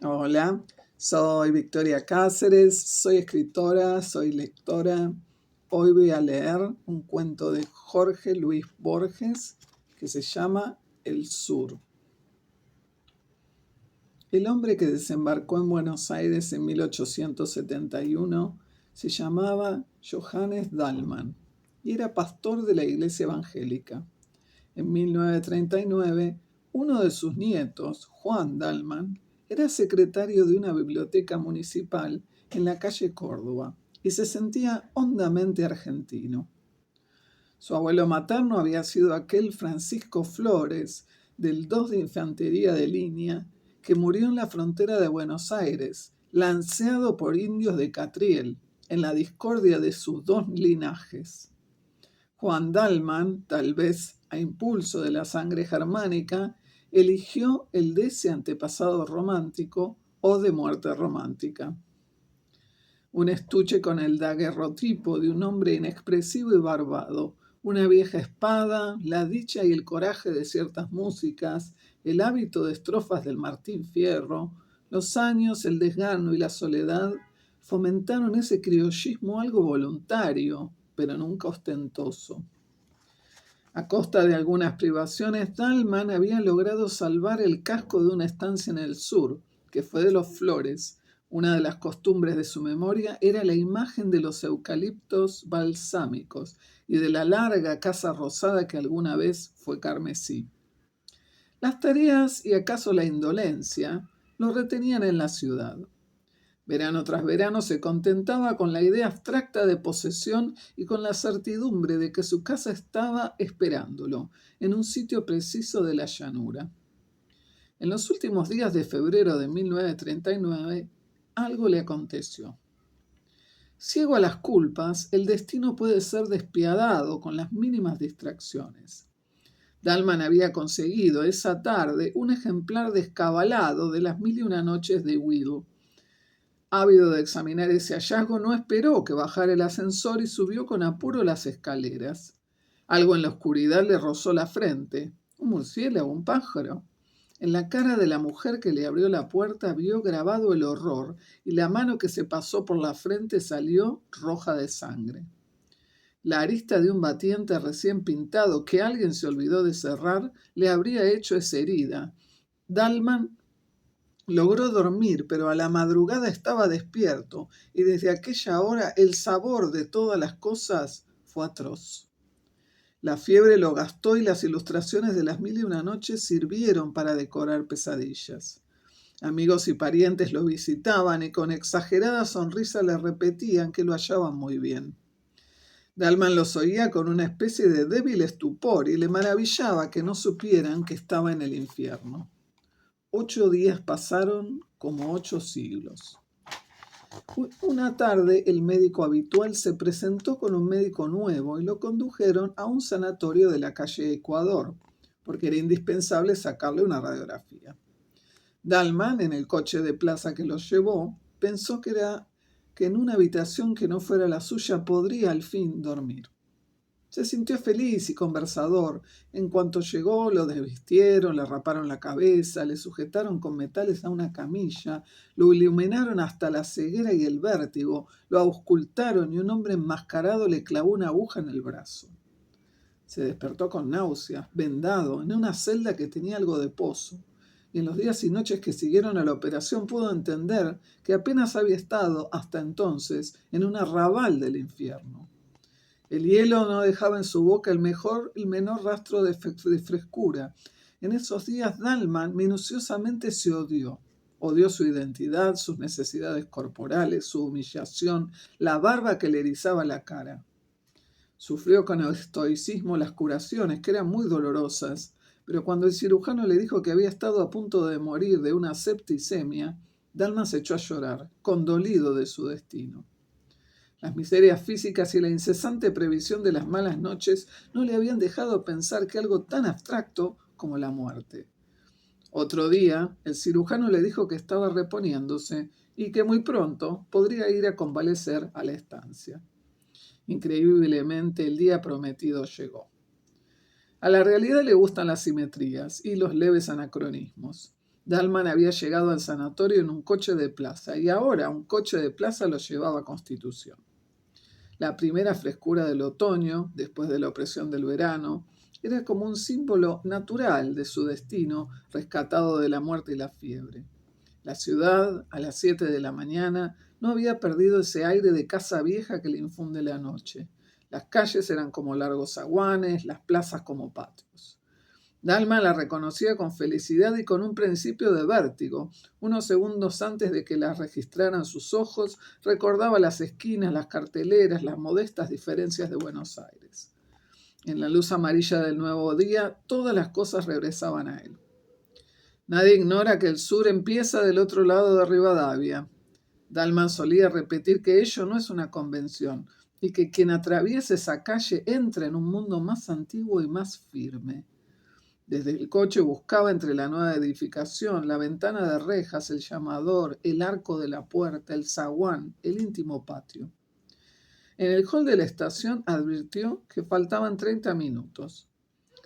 Hola, soy Victoria Cáceres, soy escritora, soy lectora. Hoy voy a leer un cuento de Jorge Luis Borges que se llama El Sur. El hombre que desembarcó en Buenos Aires en 1871 se llamaba Johannes Dallmann y era pastor de la iglesia evangélica. En 1939, uno de sus nietos, Juan Dallmann, era secretario de una biblioteca municipal en la calle Córdoba y se sentía hondamente argentino. Su abuelo materno había sido aquel Francisco Flores, del 2 de Infantería de Línea, que murió en la frontera de Buenos Aires, lanceado por indios de Catriel, en la discordia de sus dos linajes. Juan Dallmann, tal vez a impulso de la sangre germánica, eligió el de ese antepasado romántico o de muerte romántica. Un estuche con el daguerrotipo de un hombre inexpresivo y barbado, una vieja espada, la dicha y el coraje de ciertas músicas, el hábito de estrofas del Martín Fierro, los años, el desgano y la soledad fomentaron ese criollismo algo voluntario, pero nunca ostentoso. A costa de algunas privaciones, Dallmann había logrado salvar el casco de una estancia en el sur, que fue de los Flores. Una de las costumbres de su memoria era la imagen de los eucaliptos balsámicos y de la larga casa rosada que alguna vez fue carmesí. Las tareas y acaso la indolencia lo retenían en la ciudad. Verano tras verano se contentaba con la idea abstracta de posesión y con la certidumbre de que su casa estaba esperándolo, en un sitio preciso de la llanura. En los últimos días de febrero de 1939, algo le aconteció. Ciego a las culpas, el destino puede ser despiadado con las mínimas distracciones. Dallmann había conseguido esa tarde un ejemplar descabalado de las 1001 noches de Will. Ávido de examinar ese hallazgo, no esperó que bajara el ascensor y subió con apuro las escaleras. Algo en la oscuridad le rozó la frente. ¿Un murciélago, un pájaro? En la cara de la mujer que le abrió la puerta vio grabado el horror y la mano que se pasó por la frente salió roja de sangre. La arista de un batiente recién pintado que alguien se olvidó de cerrar le habría hecho esa herida. Dallmann logró dormir, pero a la madrugada estaba despierto, y desde aquella hora el sabor de todas las cosas fue atroz. La fiebre lo gastó y las ilustraciones de las 1001 noches sirvieron para decorar pesadillas. Amigos y parientes lo visitaban y con exagerada sonrisa le repetían que lo hallaban muy bien. Dallmann los oía con una especie de débil estupor y le maravillaba que no supieran que estaba en el infierno. 8 días pasaron como 8 siglos. Una tarde el médico habitual se presentó con un médico nuevo y lo condujeron a un sanatorio de la calle Ecuador, porque era indispensable sacarle una radiografía. Dallmann, en el coche de plaza que los llevó, pensó que en una habitación que no fuera la suya podría al fin dormir. Se sintió feliz y conversador. En cuanto llegó, lo desvistieron, le raparon la cabeza, le sujetaron con metales a una camilla, lo iluminaron hasta la ceguera y el vértigo, lo auscultaron y un hombre enmascarado le clavó una aguja en el brazo. Se despertó con náuseas, vendado, en una celda que tenía algo de pozo. Y en los días y noches que siguieron a la operación pudo entender que apenas había estado, hasta entonces, en un arrabal del infierno. El hielo no dejaba en su boca el menor rastro de frescura. En esos días Dallmann minuciosamente se odió. Odió su identidad, sus necesidades corporales, su humillación, la barba que le erizaba la cara. Sufrió con estoicismo las curaciones, que eran muy dolorosas, pero cuando el cirujano le dijo que había estado a punto de morir de una septicemia, Dallmann se echó a llorar, condolido de su destino. Las miserias físicas y la incesante previsión de las malas noches no le habían dejado pensar que algo tan abstracto como la muerte. Otro día, el cirujano le dijo que estaba reponiéndose y que muy pronto podría ir a convalecer a la estancia. Increíblemente, el día prometido llegó. A la realidad le gustan las simetrías y los leves anacronismos. Dalman había llegado al sanatorio en un coche de plaza y ahora un coche de plaza lo llevaba a Constitución. La primera frescura del otoño, después de la opresión del verano, era como un símbolo natural de su destino, rescatado de la muerte y la fiebre. La ciudad, a las 7 de la mañana, no había perdido ese aire de casa vieja que le infunde la noche. Las calles eran como largos zaguanes, las plazas como patios. Dalma la reconocía con felicidad y con un principio de vértigo. Unos segundos antes de que las registraran sus ojos, recordaba las esquinas, las carteleras, las modestas diferencias de Buenos Aires. En la luz amarilla del nuevo día, todas las cosas regresaban a él. Nadie ignora que el sur empieza del otro lado de Rivadavia. Dalman solía repetir que ello no es una convención y que quien atraviesa esa calle entra en un mundo más antiguo y más firme. Desde el coche buscaba entre la nueva edificación, la ventana de rejas, el llamador, el arco de la puerta, el zaguán, el íntimo patio. En el hall de la estación advirtió que faltaban 30 minutos.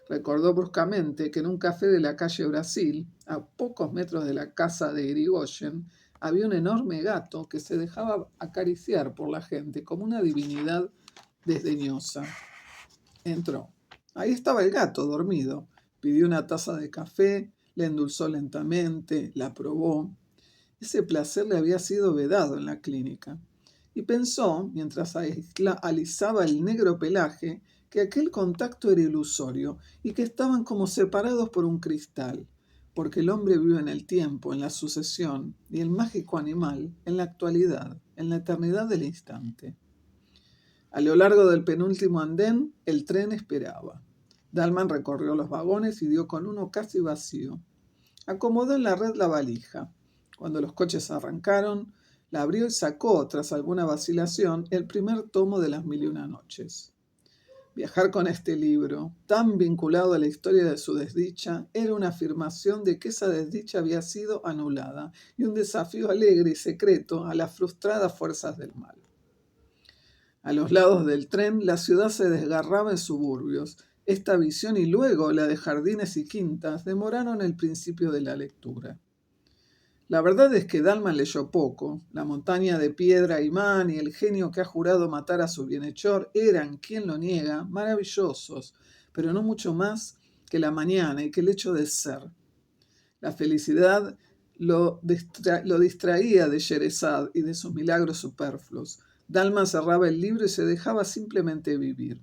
Recordó bruscamente que en un café de la calle Brasil, a pocos metros de la casa de Irigoyen, había un enorme gato que se dejaba acariciar por la gente como una divinidad desdeñosa. Entró. Ahí estaba el gato, dormido. Pidió una taza de café, la endulzó lentamente, la probó. Ese placer le había sido vedado en la clínica. Y pensó, mientras alisaba el negro pelaje, que aquel contacto era ilusorio y que estaban como separados por un cristal, porque el hombre vive en el tiempo, en la sucesión, y el mágico animal en la actualidad, en la eternidad del instante. A lo largo del penúltimo andén, el tren esperaba. Dalman recorrió los vagones y dio con uno casi vacío. Acomodó en la red la valija. Cuando los coches arrancaron, la abrió y sacó, tras alguna vacilación, el primer tomo de Las Mil y Una Noches. Viajar con este libro, tan vinculado a la historia de su desdicha, era una afirmación de que esa desdicha había sido anulada y un desafío alegre y secreto a las frustradas fuerzas del mal. A los lados del tren, la ciudad se desgarraba en suburbios. Esta visión y luego la de jardines y quintas demoraron el principio de la lectura. La verdad es que Dalman leyó poco. La montaña de piedra imán y el genio que ha jurado matar a su bienhechor eran, quien lo niega, maravillosos, pero no mucho más que la mañana y que el hecho de ser. La felicidad lo distraía de Sherezad y de sus milagros superfluos. Dalman cerraba el libro y se dejaba simplemente vivir.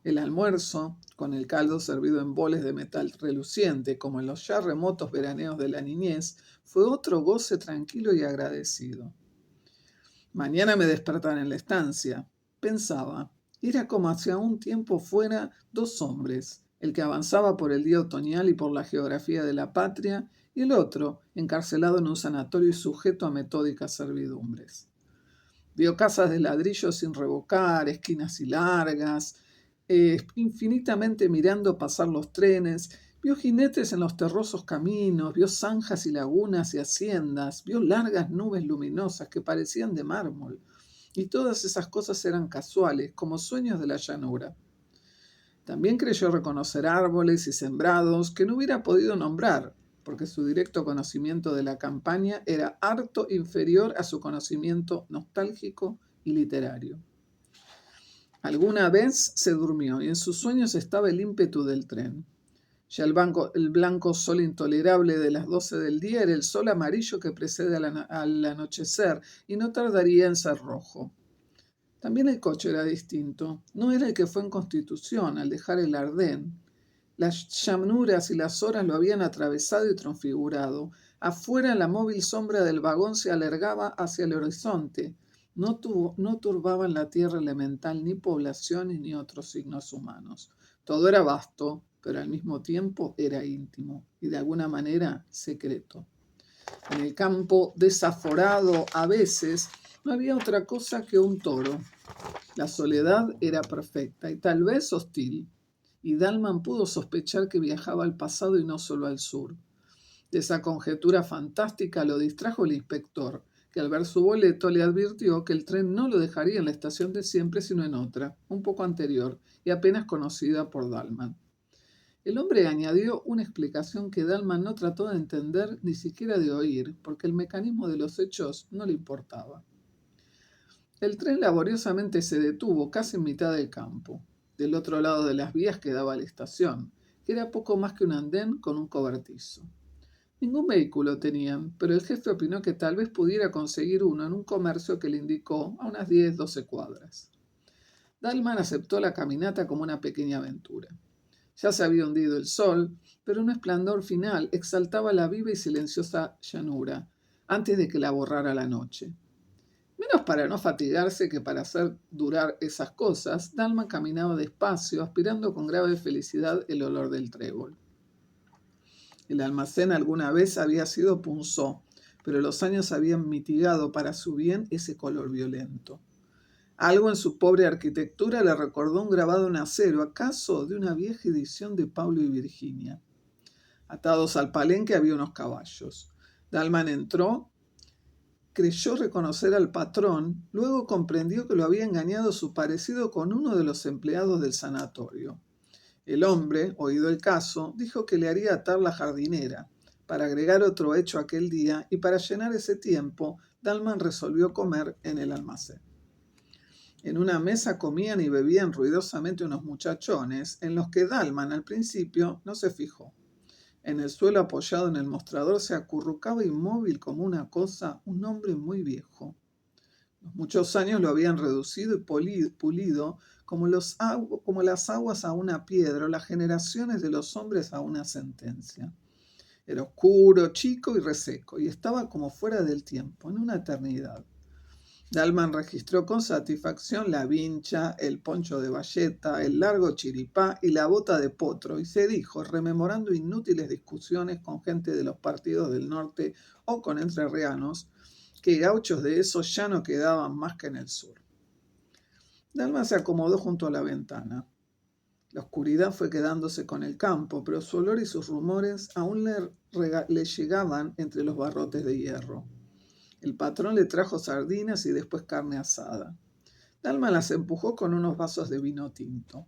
El almuerzo, con el caldo servido en boles de metal reluciente, como en los ya remotos veraneos de la niñez, fue otro goce tranquilo y agradecido. Mañana me despertaré en la estancia, pensaba. Era como hacia un tiempo fuera dos hombres, el que avanzaba por el día otoñal y por la geografía de la patria, y el otro, encarcelado en un sanatorio y sujeto a metódicas servidumbres. Vio casas de ladrillo sin revocar, esquinas y largas, infinitamente mirando pasar los trenes, vio jinetes en los terrosos caminos, vio zanjas y lagunas y haciendas, vio largas nubes luminosas que parecían de mármol, y todas esas cosas eran casuales, como sueños de la llanura. También creyó reconocer árboles y sembrados que no hubiera podido nombrar, porque su directo conocimiento de la campaña era harto inferior a su conocimiento nostálgico y literario. Alguna vez se durmió y en sus sueños estaba el ímpetu del tren. Ya el blanco sol intolerable de las 12 del día era el sol amarillo que precede al anochecer y no tardaría en ser rojo. También el coche era distinto. No era el que fue en Constitución al dejar el Ardén. Las llanuras y las horas lo habían atravesado y transfigurado. Afuera la móvil sombra del vagón se alargaba hacia el horizonte. No turbaban la tierra elemental ni poblaciones ni otros signos humanos. Todo era vasto, pero al mismo tiempo era íntimo y de alguna manera secreto. En el campo desaforado a veces no había otra cosa que un toro. La soledad era perfecta y tal vez hostil, y Dalman pudo sospechar que viajaba al pasado y no solo al sur. De esa conjetura fantástica lo distrajo el inspector, que al ver su boleto le advirtió que el tren no lo dejaría en la estación de siempre, sino en otra, un poco anterior y apenas conocida por Dalman. El hombre añadió una explicación que Dalman no trató de entender ni siquiera de oír, porque el mecanismo de los hechos no le importaba. El tren laboriosamente se detuvo casi en mitad del campo. Del otro lado de las vías quedaba la estación, que era poco más que un andén con un cobertizo. Ningún vehículo tenían, pero el jefe opinó que tal vez pudiera conseguir uno en un comercio que le indicó a unas 10-12 cuadras. Dalman aceptó la caminata como una pequeña aventura. Ya se había hundido el sol, pero un esplendor final exaltaba la viva y silenciosa llanura, antes de que la borrara la noche. Menos para no fatigarse que para hacer durar esas cosas, Dalman caminaba despacio, aspirando con grave felicidad el olor del trébol. El almacén alguna vez había sido punzó, pero los años habían mitigado para su bien ese color violento. Algo en su pobre arquitectura le recordó un grabado en acero, acaso de una vieja edición de Pablo y Virginia. Atados al palenque había unos caballos. Dalman entró, creyó reconocer al patrón, luego comprendió que lo había engañado su parecido con uno de los empleados del sanatorio. El hombre, oído el caso, dijo que le haría atar la jardinera, para agregar otro hecho aquel día, y para llenar ese tiempo, Dalman resolvió comer en el almacén. En una mesa comían y bebían ruidosamente unos muchachones, en los que Dalman al principio no se fijó. En el suelo apoyado en el mostrador se acurrucaba inmóvil como una cosa un hombre muy viejo. Los muchos años lo habían reducido y pulido como las aguas a una piedra o las generaciones de los hombres a una sentencia. Era oscuro, chico y reseco, y estaba como fuera del tiempo, en una eternidad. Dalman registró con satisfacción la vincha, el poncho de bayeta, el largo chiripá y la bota de potro, y se dijo, rememorando inútiles discusiones con gente de los partidos del norte o con entrerrianos, que gauchos de esos ya no quedaban más que en el sur. Dalman se acomodó junto a la ventana. La oscuridad fue quedándose con el campo, pero su olor y sus rumores aún le llegaban entre los barrotes de hierro. El patrón le trajo sardinas y después carne asada. Dalman las empujó con unos vasos de vino tinto.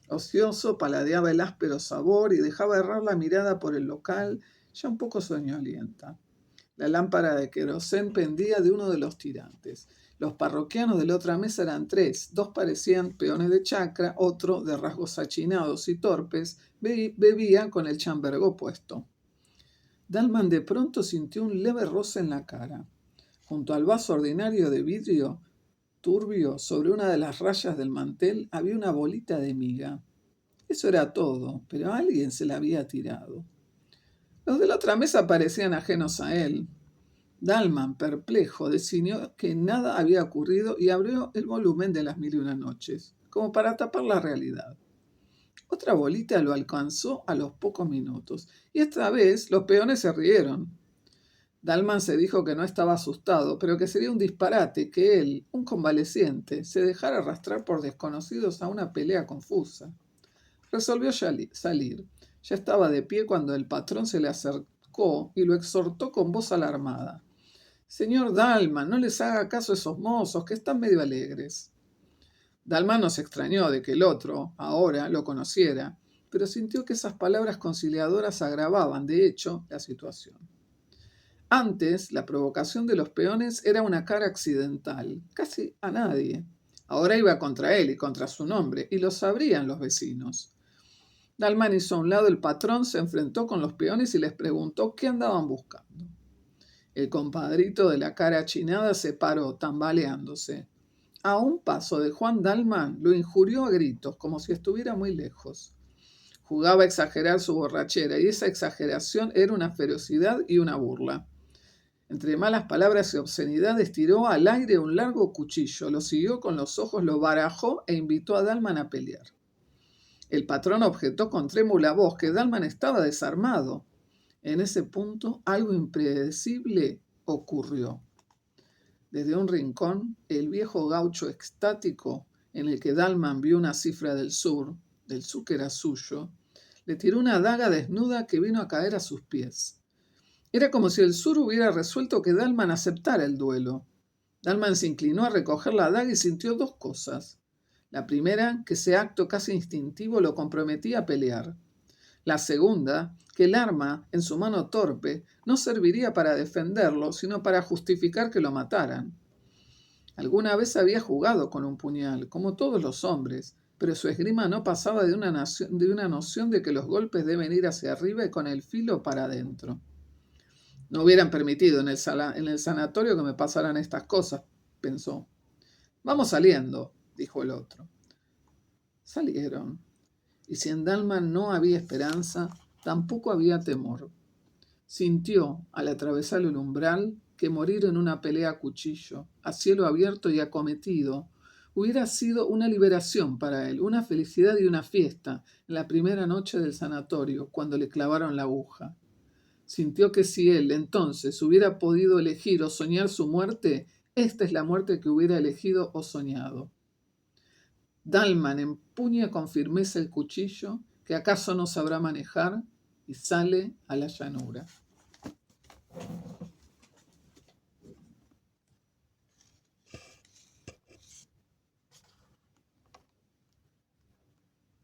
Ocioso, paladeaba el áspero sabor y dejaba errar la mirada por el local, ya un poco soñolienta. La lámpara de querosén pendía de uno de los tirantes. Los parroquianos de la otra mesa eran 3. 2 parecían peones de chacra, otro, de rasgos achinados y torpes, bebía con el chambergó puesto. Dalman de pronto sintió un leve roce en la cara. Junto al vaso ordinario de vidrio turbio, sobre una de las rayas del mantel, había una bolita de miga. Eso era todo, pero alguien se la había tirado. Los de la otra mesa parecían ajenos a él. Dalman, perplejo, decidió que nada había ocurrido y abrió el volumen de Las Mil y una Noches, como para tapar la realidad. Otra bolita lo alcanzó a los pocos minutos, y esta vez los peones se rieron. Dalman se dijo que no estaba asustado, pero que sería un disparate que él, un convaleciente, se dejara arrastrar por desconocidos a una pelea confusa. Resolvió salir. Ya estaba de pie cuando el patrón se le acercó y lo exhortó con voz alarmada. «Señor Dalman, no les haga caso a esos mozos, que están medio alegres». Dalman no se extrañó de que el otro, ahora, lo conociera, pero sintió que esas palabras conciliadoras agravaban, de hecho, la situación. Antes, la provocación de los peones era una cara accidental, casi a nadie. Ahora iba contra él y contra su nombre, y lo sabrían los vecinos. Dalman hizo a un lado el patrón, se enfrentó con los peones y les preguntó qué andaban buscando. El compadrito de la cara achinada se paró, tambaleándose. A un paso de Juan Dalman lo injurió a gritos, como si estuviera muy lejos. Jugaba a exagerar su borrachera, y esa exageración era una ferocidad y una burla. Entre malas palabras y obscenidades tiró al aire un largo cuchillo, lo siguió con los ojos, lo barajó e invitó a Dalman a pelear. El patrón objetó con trémula voz que Dalman estaba desarmado. En ese punto, algo impredecible ocurrió. Desde un rincón, el viejo gaucho extático, en el que Dalman vio una cifra del sur que era suyo, le tiró una daga desnuda que vino a caer a sus pies. Era como si el sur hubiera resuelto que Dalman aceptara el duelo. Dalman se inclinó a recoger la daga y sintió 2 cosas. La primera, que ese acto casi instintivo lo comprometía a pelear. La segunda, que el arma en su mano torpe no serviría para defenderlo, sino para justificar que lo mataran. Alguna vez había jugado con un puñal, como todos los hombres, pero su esgrima no pasaba de una noción de que los golpes deben ir hacia arriba y con el filo para adentro. No hubieran permitido en el sanatorio que me pasaran estas cosas, pensó. Vamos saliendo, dijo el otro. Salieron. Y si en Dalman no había esperanza, tampoco había temor. Sintió, al atravesar el umbral, que morir en una pelea a cuchillo, a cielo abierto y acometido, hubiera sido una liberación para él, una felicidad y una fiesta en la primera noche del sanatorio, cuando le clavaron la aguja. Sintió que si él entonces hubiera podido elegir o soñar su muerte, esta es la muerte que hubiera elegido o soñado. Dalman empuña con firmeza el cuchillo, que acaso no sabrá manejar, y sale a la llanura.